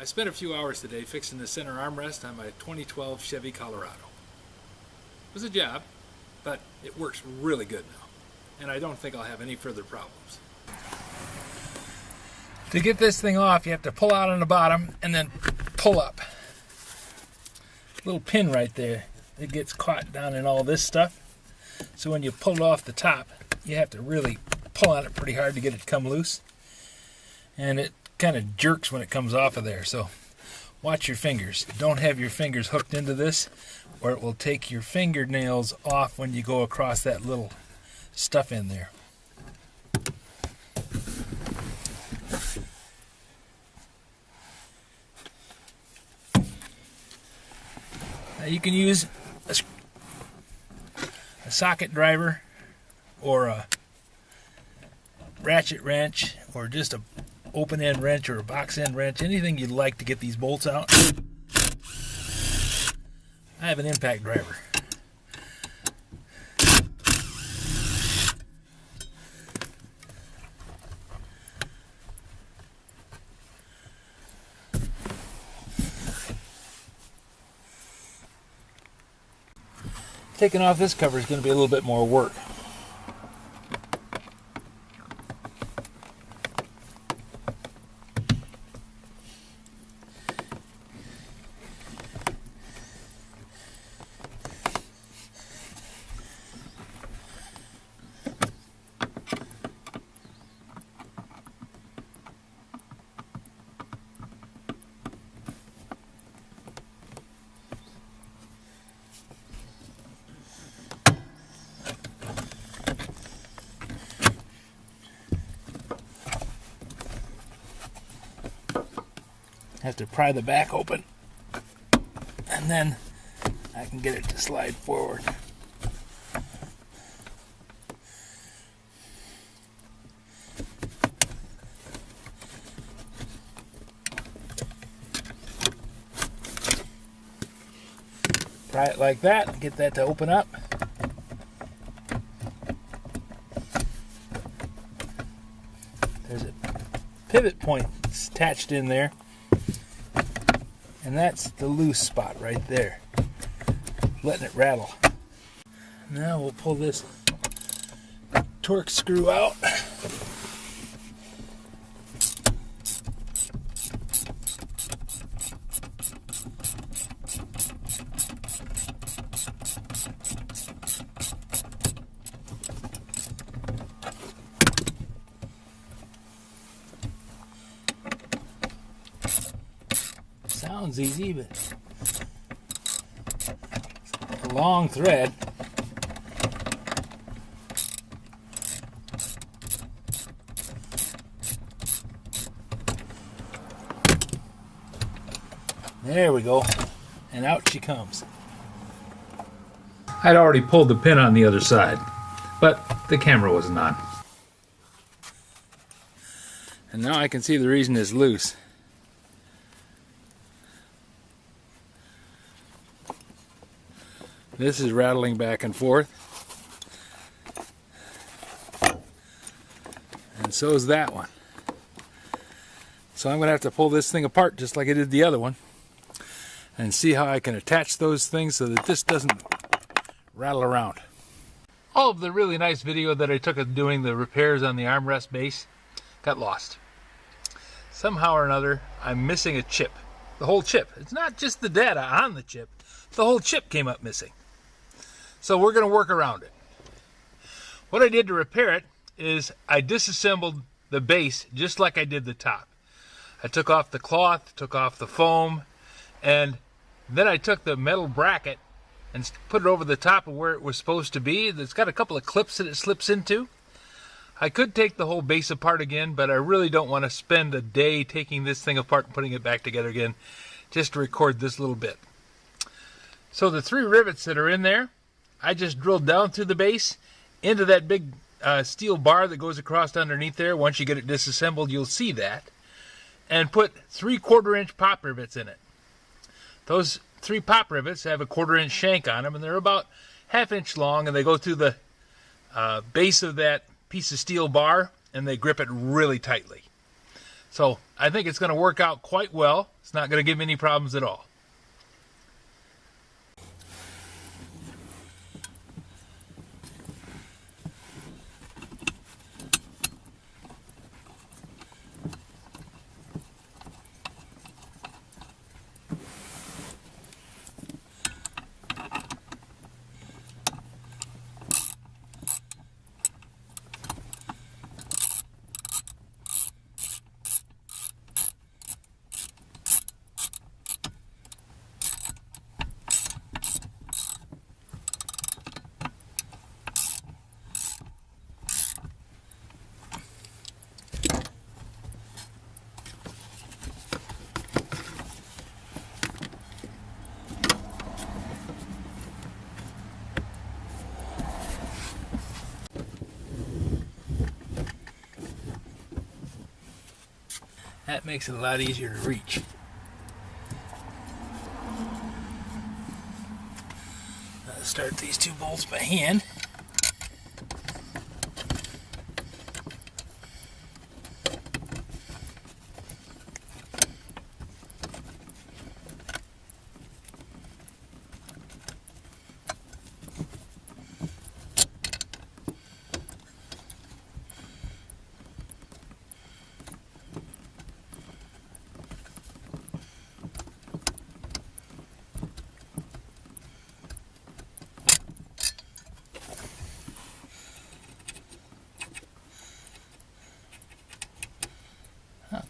I spent a few hours today fixing the center armrest on my 2012 Chevy Colorado. It was a job, but it works really good now, and I don't think I'll have any further problems. To get this thing off, you have to pull out on the bottom and then pull up. Little pin right there. It gets caught down in all this stuff. So when you pull it off the top, you have to really pull on it pretty hard to get it to come loose. And it kind of jerks when it comes off of there. So watch your fingers. Don't have your fingers hooked into this, or it will take your fingernails off when you go across that little stuff in there. Now you can use a socket driver or a ratchet wrench or just a open end wrench or a box end wrench, anything you'd like to get these bolts out. I have an impact driver. Taking off this cover is going to be a little bit more work. Have to pry the back open, and then I can get it to slide forward. Pry it like that, get that to open up. There's a pivot point attached in there. And that's the loose spot right there, letting it rattle. Now we'll pull this torque screw out. Sounds easy, but it's a long thread. There we go, and out she comes. I'd already pulled the pin on the other side, but the camera wasn't on. And now I can see the reason it's loose. This is rattling back and forth, and so is that one. So I'm going to have to pull this thing apart just like I did the other one and see how I can attach those things so that this doesn't rattle around. All of the really nice video that I took of doing the repairs on the armrest base got lost. Somehow or another, I'm missing a chip. The whole chip. It's not just the data on the chip. The whole chip came up missing. So we're going to work around it. What I did to repair it is I disassembled the base just like I did the top. I took off the cloth, took off the foam, and then I took the metal bracket and put it over the top of where it was supposed to be. It's got a couple of clips that it slips into. I could take the whole base apart again, but I really don't want to spend a day taking this thing apart and putting it back together again just to record this little bit. So the 3 rivets that are in there, I just drilled down through the base into that big steel bar that goes across underneath there. Once you get it disassembled, you'll see that. And put 3/4 inch pop rivets in it. Those 3 pop rivets have a 1/4 inch shank on them, and they're about 1/2 inch long, and they go through the base of that piece of steel bar, and they grip it really tightly. So I think it's going to work out quite well. It's not going to give me any problems at all. That makes it a lot easier to reach. I'll start these two bolts by hand.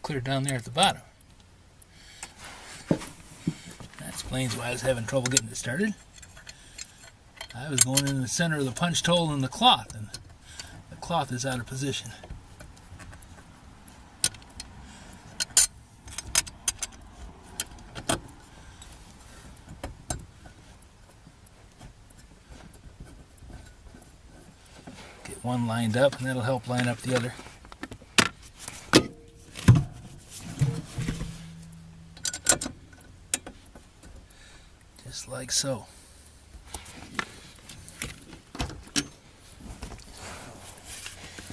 Clear down there at the bottom. That explains why I was having trouble getting it started. I was going in the center of the punched hole in the cloth, and the cloth is out of position. Get one lined up, and that'll help line up the other. Just like so.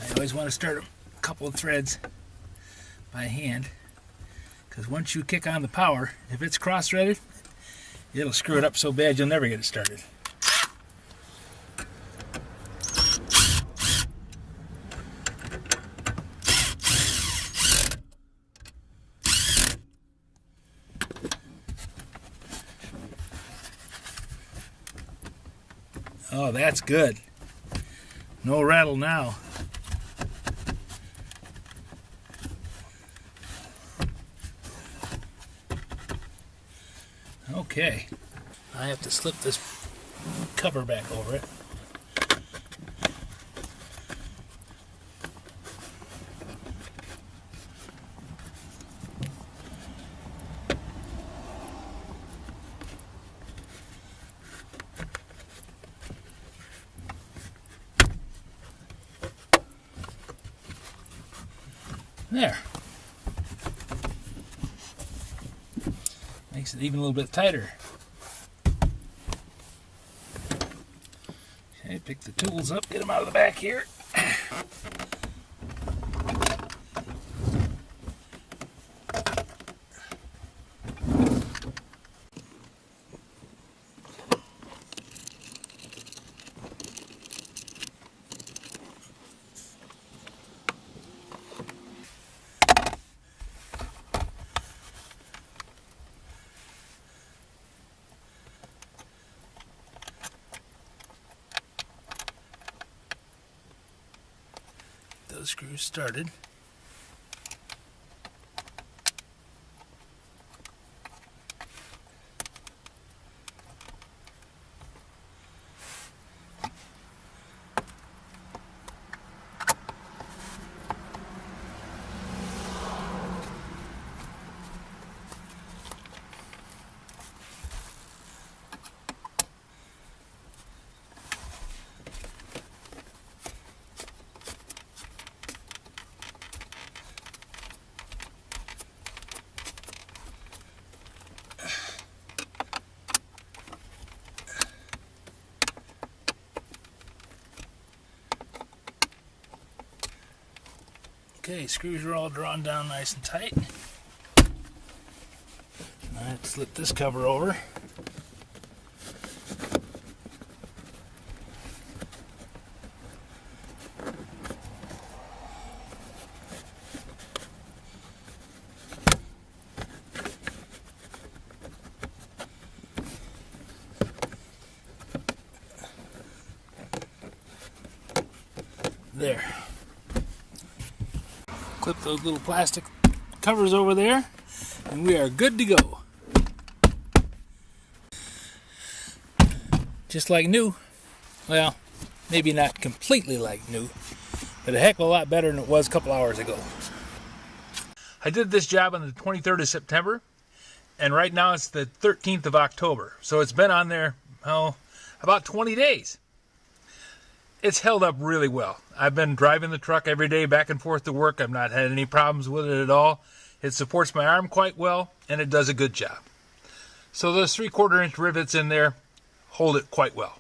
I always want to start a couple of threads by hand, because once you kick on the power, if it's cross-threaded, it'll screw it up so bad you'll never get it started. Oh, that's good. No rattle now. Okay. I have to slip this cover back over it. There. Makes it even a little bit tighter. Okay, pick the tools up, get them out of the back here. Those screws started. Okay, screws are all drawn down nice and tight. Alright, slip this cover over. There. Clip those little plastic covers over there, and we are good to go. Just like new. Well, maybe not completely like new, but a heck of a lot better than it was a couple hours ago. I did this job on the 23rd of September, and right now it's the 13th of October. So it's been on there, about 20 days. It's held up really well. I've been driving the truck every day back and forth to work. I've not had any problems with it at all. It supports my arm quite well, and it does a good job. So those 3/4 inch rivets in there hold it quite well.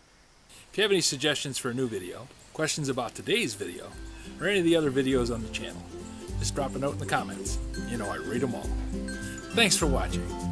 If you have any suggestions for a new video, questions about today's video, or any of the other videos on the channel, just drop a note in the comments. You know I read them all. Thanks for watching.